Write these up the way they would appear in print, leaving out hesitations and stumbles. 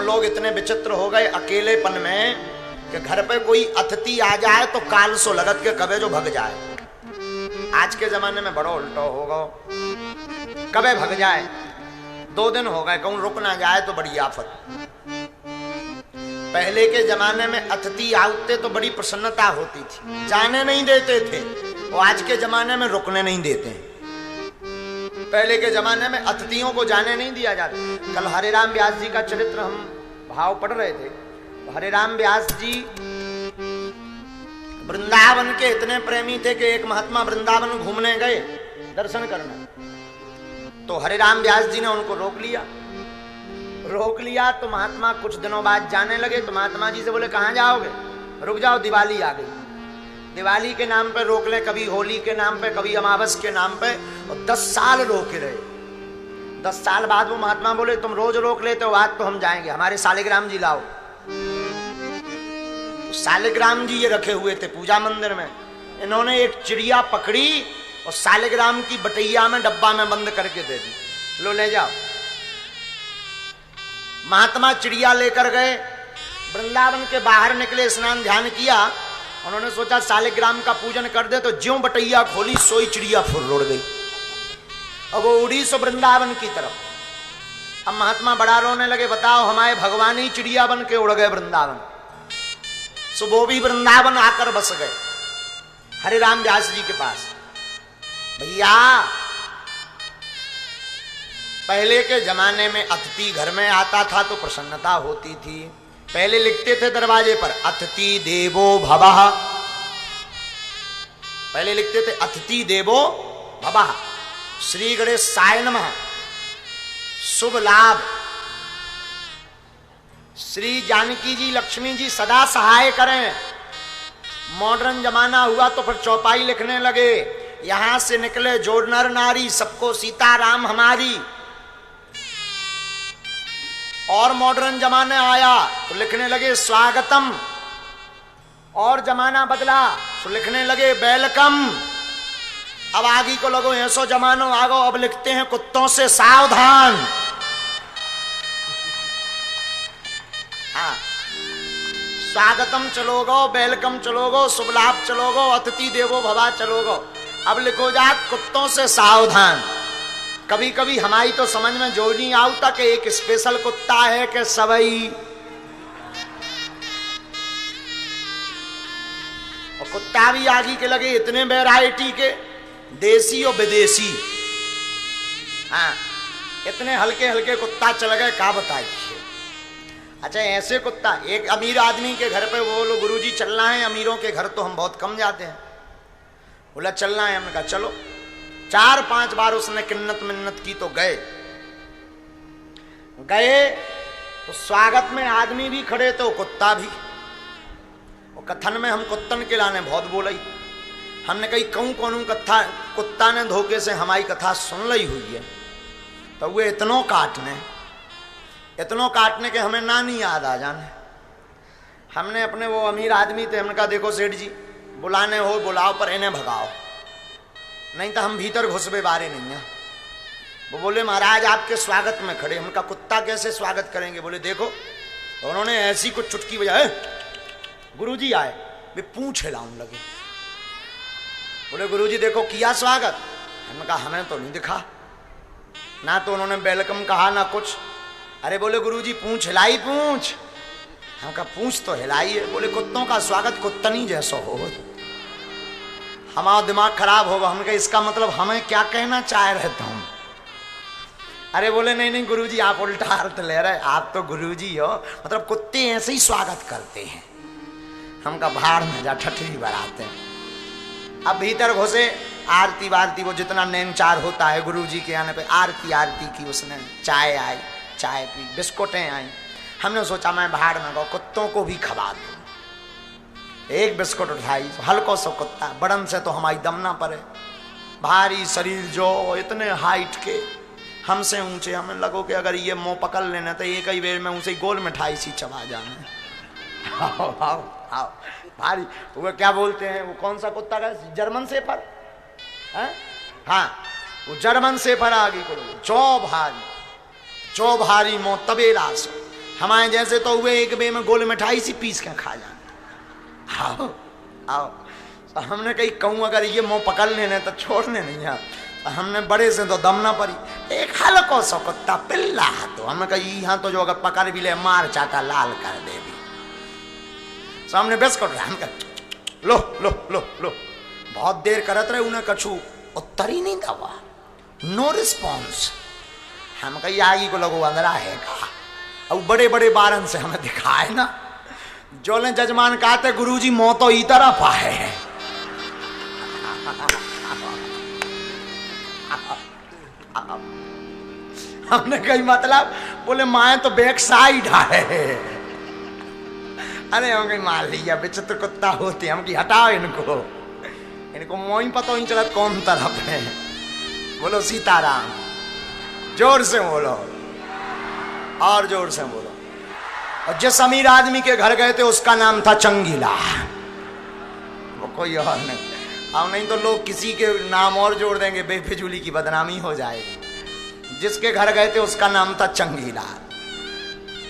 लोग इतने विचित्र हो गए अकेलेपन में कि घर पे कोई अतिथि आ जाए तो काल सो लगत के कबे जो भग जाए। आज के जमाने में बड़ो उल्टा होगा, कबे भग जाए। 2 दिन हो गए कहूं रुक ना जाए तो बड़ी आफत। पहले के जमाने में अतिथि आते तो बड़ी प्रसन्नता होती थी, जाने नहीं देते थे। और आज के जमाने में रुकने नहीं देते हैं। पहले के जमाने में अतिथियों को जाने नहीं दिया जाता। कल हरिराम व्यास जी का चरित्र हम भाव पढ़ रहे थे। हरिराम व्यास जी वृंदावन के इतने प्रेमी थे कि एक महात्मा वृंदावन घूमने गए दर्शन करने, तो हरिराम व्यास जी ने उनको रोक लिया। तो महात्मा कुछ दिनों बाद जाने लगे। तो महात्मा जी से बोले कहाँ जाओगे? रुक जाओ, दिवाली आ गई। दिवाली के नाम पे रोक ले, कभी होली के नाम पे, कभी अमावस के नाम पे, और 10 साल रोके रहे। 10 साल बाद वो महात्मा बोले तुम रोज रोक लेते हो, आज तो हम जाएंगे, हमारे सालिग्राम जी लाओ। तो सालिग्राम जी ये रखे हुए थे पूजा मंदिर में। इन्होंने एक चिड़िया पकड़ी और सालिग्राम की बटैया में डब्बा में बंद करके दे दी, लो ले जाओ। महात्मा चिड़िया लेकर गए, वृंदावन के बाहर निकले, स्नान ध्यान किया। उन्होंने सोचा सालिग्राम का पूजन कर दे, तो ज्यों बटैया खोली सोई चिड़िया फुर्र उड़ गई। अब वो उड़ी सो वृंदावन की तरफ। अब महात्मा बड़ा रोने लगे, बताओ हमारे भगवान ही चिड़िया बन के उड़ गए वृंदावन। सो वो भी वृंदावन आकर बस गए हरिराम व्यास जी के पास। भैया पहले के जमाने में अतिथि घर में आता था तो प्रसन्नता होती थी। पहले लिखते थे दरवाजे पर अतिथि देवो भवः। पहले लिखते थे अतिथि देवो भवः, श्री गणेशाय नमः, शुभ लाभ, श्री जानकी जी लक्ष्मी जी सदा सहाय करें। मॉडर्न जमाना हुआ तो फिर चौपाई लिखने लगे, यहां से निकले जो नर नारी सबको सीताराम हमारी। और मॉडर्न जमाना आया तो लिखने लगे स्वागतम। और जमाना बदला तो लिखने लगे वेलकम। अब आगे को लगो ऐसो जमानो आगो, अब लिखते हैं कुत्तों से सावधान। हाँ, स्वागतम चलोगो, वेलकम चलोगो, शुभ लाभ चलोगो, अतिथि देवो भवा चलोगो। अब लिखो जा कुत्तों से सावधान। कभी कभी हमारी तो समझ में जो नहीं आता कि एक स्पेशल कुत्ता है कि सबई। और कुत्ता भी आगे के लगे इतने वैरायटी के, देसी और विदेशी। हाँ, इतने हल्के हल्के कुत्ता चल गए, क्या बताइए। अच्छा ऐसे कुत्ता, एक अमीर आदमी के घर पे वो लोग गुरुजी चलना है, अमीरों के घर तो हम बहुत कम जाते हैं। बोला चलना है, हमने कहा चलो। 4-5 बार उसने किन्नत मिन्नत की तो गए तो स्वागत में आदमी भी खड़े तो कुत्ता भी। और कथन में हम कुत्तन के लाने बहुत बोला ही। हमने कही कहूं कौन कथा कुत्ता ने धोखे से हमारी कथा सुन ली हुई है। तो वे इतनों काटने के हमें नानी याद आ जाने। हमने अपने वो अमीर आदमी थे, हमने कहा देखो सेठ जी बुलाने हो बुलाओ पर इन्हें भगाओ, नहीं तो हम भीतर घुसबे बारे नहीं है। वो बोले महाराज आपके स्वागत में खड़े। उनका कुत्ता कैसे स्वागत करेंगे? बोले देखो। तो उन्होंने ऐसी कुछ चुटकी बजाए, गुरुजी आए, वे पूंछ हिलाने लगे। बोले गुरुजी देखो किया स्वागत? हमने कहा हमें तो नहीं दिखा, ना तो उन्होंने वेलकम कहा ना कुछ। अरे बोले गुरुजी पूंछ हिलाई पूंछ। हम कहा पूंछ तो हिलाई है। बोले कुत्तों का स्वागत कुत्तनी जैसा हो, हमारा दिमाग खराब होगा। हम कहे इसका मतलब हमें क्या कहना चाह रहे थे हम? अरे बोले नहीं नहीं गुरुजी आप उल्टा अर्थ ले रहे, आप तो गुरुजी हो, मतलब कुत्ते ऐसे ही स्वागत करते हैं। हम का भाड़ में जा ठठरी बराते हैं। अब भीतर घुसे, आरती वारती वो जितना नेमचार होता है गुरुजी के आने पे, आरती की उसने, चाय आई, चाय पी, बिस्कुटें आई। हमने सोचा मैं भाड़ में गो कुत्तों को भी खवा दूं। एक बिस्कुट उठाई, हल्को सो कुत्ता, बड़न से तो हमारी दम ना पड़े, भारी शरीर जो, इतने हाइट के, हमसे ऊंचे। हमें लगो कि अगर ये मुंह पकड़ लेना तो एक ही बेर में उसे गोल मिठाई सी चबा जाने। आओ आओ आओ भारी। वो क्या बोलते हैं, वो कौन सा कुत्ता का, जर्मन शेफर्ड? हाँ वो जर्मन शेफर्ड आगे को जो भारी मो तबेला से हमारे जैसे तो हुए एक बे में गोल मिठाई सी पीस के खा जाए। आओ आओ, तो हमने कही कहूँ अगर ये मुँह पकड़ लेने तो छोड़ने नहीं है, तो हमने बड़े से तो दम ना पड़ी, एक हल्को सो कुत्ता पिल्ला, तो हमने कही यहाँ तो जो अगर पकड़ भी ले मार चाटा लाल कर दे भी। सामने बिस्कुट हम कर लो लो लो लो, बहुत देर करत रहे, उन्हें कछु उत्तर ही नहीं दवा, नो रिस्पॉन्स। हम कही आगे को लोगों अंदरा है का, अब बड़े बड़े बारन से हमें दिखाए ना, जो ने जजमान कहते गुरुजी मोह तो ई तरफ आए है। हमने कही मतलब, बोले माए तो बैक साइड है। अरे हम कहीं मान लिया विचित्र कुत्ता होते, हम की हटाओ इनको, इनको मोह ही पता ही चलत कौन तरफ है। बोलो सीताराम, जोर से बोलो और जोर से बोलो। और जिस अमीर आदमी के घर गए थे उसका नाम था चंगीला, वो कोई और नहीं। अब नहीं तो लोग किसी के नाम और जोड़ देंगे, बेफिजूली की बदनामी हो जाएगी। जिसके घर गए थे उसका नाम था चंगीला।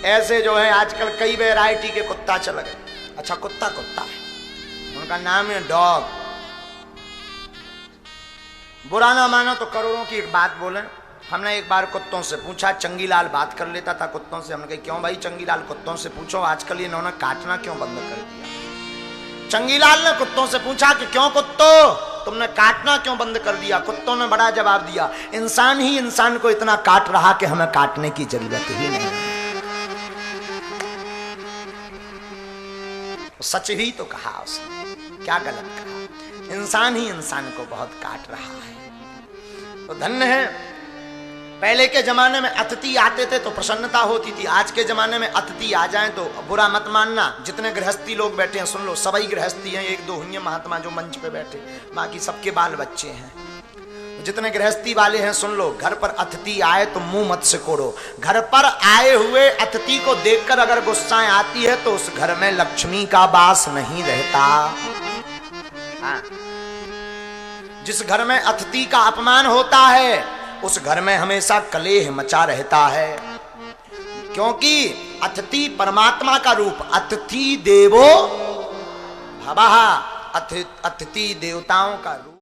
ऐसे जो है आजकल कई वैरायटी के कुत्ता चल गए। अच्छा कुत्ता कुत्ता है, उनका नाम है डॉग। बुरा ना मानो तो करोड़ों की एक बात बोले, हमने एक बार कुत्तों से पूछा, चंगीलाल बात कर लेता था कुत्तों से। हमने कहा क्यों भाई चंगीलाल, कुत्तों से पूछो आजकल ये इन्होंने काटना क्यों बंद कर दिया। चंगीलाल ने कुत्तों से पूछा कि क्यों कुत्तों तुमने काटना क्यों बंद कर दिया। कुत्तों ने बड़ा जवाब दिया, इंसान ही इंसान को इतना काट रहा कि हमें काटने की जरूरत ही नहीं। सच ही तो कहा उसने, क्या गलत कहा। इंसान ही इंसान को बहुत काट रहा है। तो धन्य है, पहले के जमाने में अतिथि आते थे तो प्रसन्नता होती थी, आज के जमाने में अतिथि आ जाएं तो बुरा मत मानना। जितने गृहस्थी लोग बैठे हैं सुन लो, सभी गृहस्थी हैं, एक दो हुई हैं महात्मा जो मंच पे बैठे, बाकी सबके बाल बच्चे हैं। जितने गृहस्थी वाले हैं सुन लो, घर पर अतिथि आए तो मुंह मत सिकोड़ो। घर पर आए हुए अतिथि को देखकर अगर गुस्सा आती है तो उस घर में लक्ष्मी का वास नहीं रहता। हाँ। जिस घर में अतिथि का अपमान होता है उस घर में हमेशा कलेह मचा रहता है, क्योंकि अतिथि परमात्मा का रूप, अतिथि देवो भवः, अतिथि देवताओं का रूप।